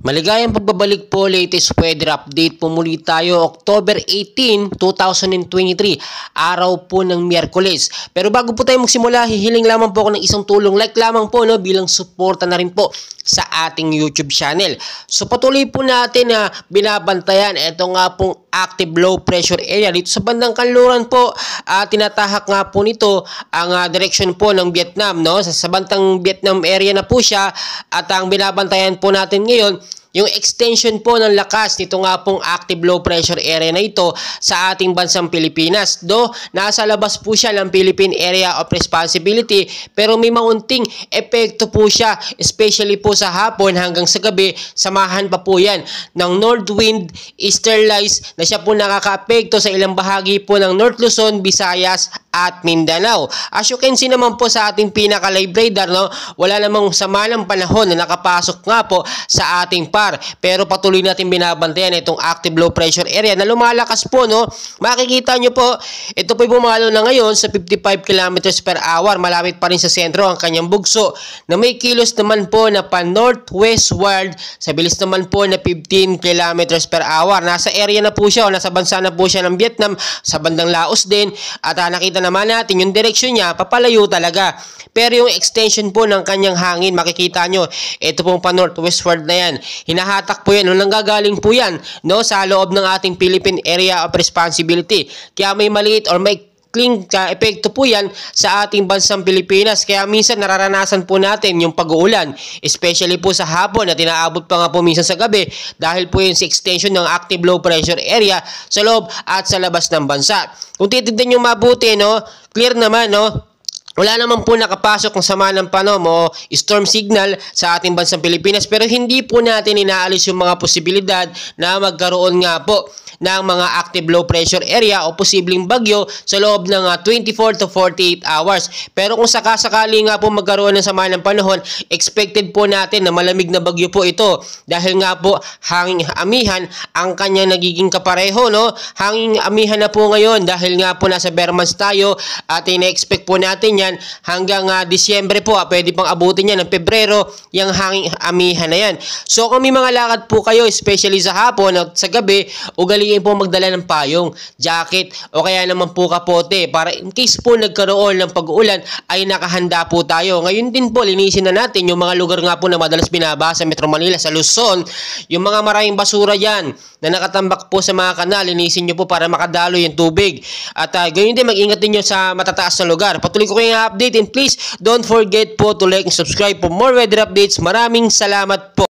Maligayang pagbabalik po, latest weather update po muli tayo, October 18, 2023, araw po ng Miyerkules. Pero bago po tayo magsimula, hihiling lamang po ako ng isang tulong, like lamang po bilang suporta na rin po sa ating YouTube channel. So patuloy po natin na binabantayan ito nga pong active low pressure area dito sa bandang kanluran po. Tinatahak nga po nito ang direction po ng Vietnam, no? Sa bandang Vietnam area na po siya, at ang binabantayan po natin ngayon yung extension po ng lakas nito nga pong active low pressure area na ito sa ating bansang Pilipinas. Nasa labas po siya ng Philippine Area of Responsibility, pero may maunting epekto po siya, especially po sa hapon hanggang sa gabi. Samahan pa po yan ng north wind, easterlies na siya po nakaka-apekto sa ilang bahagi po ng North Luzon, Visayas at Mindanao. As you can see naman po sa ating pinaka-live radar, no, wala namang sama ng panahon na nakapasok nga po sa ating pero patuloy natin binabantayan itong active low pressure area na lumalakas po, no. Makikita nyo po, ito po bumalo na ngayon sa 55 km per hour. Malapit pa rin sa sentro ang kanyang bugso na may kilos naman po na pa-northwestward sa bilis naman po na 15 km per hour. Nasa area na po siya, o nasa bansa na po siya ng Vietnam, sa bandang Laos din. At nakita naman natin yung direksyon niya, papalayo talaga. Pero yung extension po ng kanyang hangin, makikita nyo, ito pong pa-northwestward na yan. Hinahatak po yan, nanggagaling po yan, no, sa loob ng ating Philippine Area of Responsibility. Kaya may maliit or may epekto po yan sa ating bansang Pilipinas. Kaya minsan nararanasan po natin yung pag-uulan, especially po sa hapon na tinaabot pa nga po minsan sa gabi dahil po yun sa extension ng active low pressure area sa loob at sa labas ng bansa. Kung titignan nyo mabuti, no, clear naman, no, wala naman po nakapasok ng sama ng panahon o storm signal sa ating bansang Pilipinas, pero hindi po natin inaalis yung mga posibilidad na magkaroon nga po ng mga active low pressure area o posibleng bagyo sa loob ng 24 to 48 hours. Pero kung sakasakali nga po magkaroon ng sama ng panahon, expected po natin na malamig na bagyo po ito dahil nga po hanging amihan ang kanyang nagiging kapareho, no? Hanging amihan na po ngayon dahil nga po nasa bare months tayo at ina-expect po natin yan hanggang Disyembre po. Pwede pang abutin yan ng Pebrero, yung hanging amihan na yan. So kung may mga lakad po kayo, especially sa hapon at sa gabi, ugaliin po magdala ng payong, jacket o kaya naman po kapote para in case po nagkaroon ng pag-uulan ay nakahanda po tayo. Ngayon din po, linisin na natin yung mga lugar nga po na madalas binaba sa Metro Manila, sa Luzon, yung mga maraming basura yan na nakatambak po sa mga kanal, linisin nyo po para makadalo yung tubig. At ganyan din, mag-ingat din nyo sa matataas na lugar. Patuloy ko kayong update, and please don't forget po to like and subscribe for more weather updates. Maraming salamat po.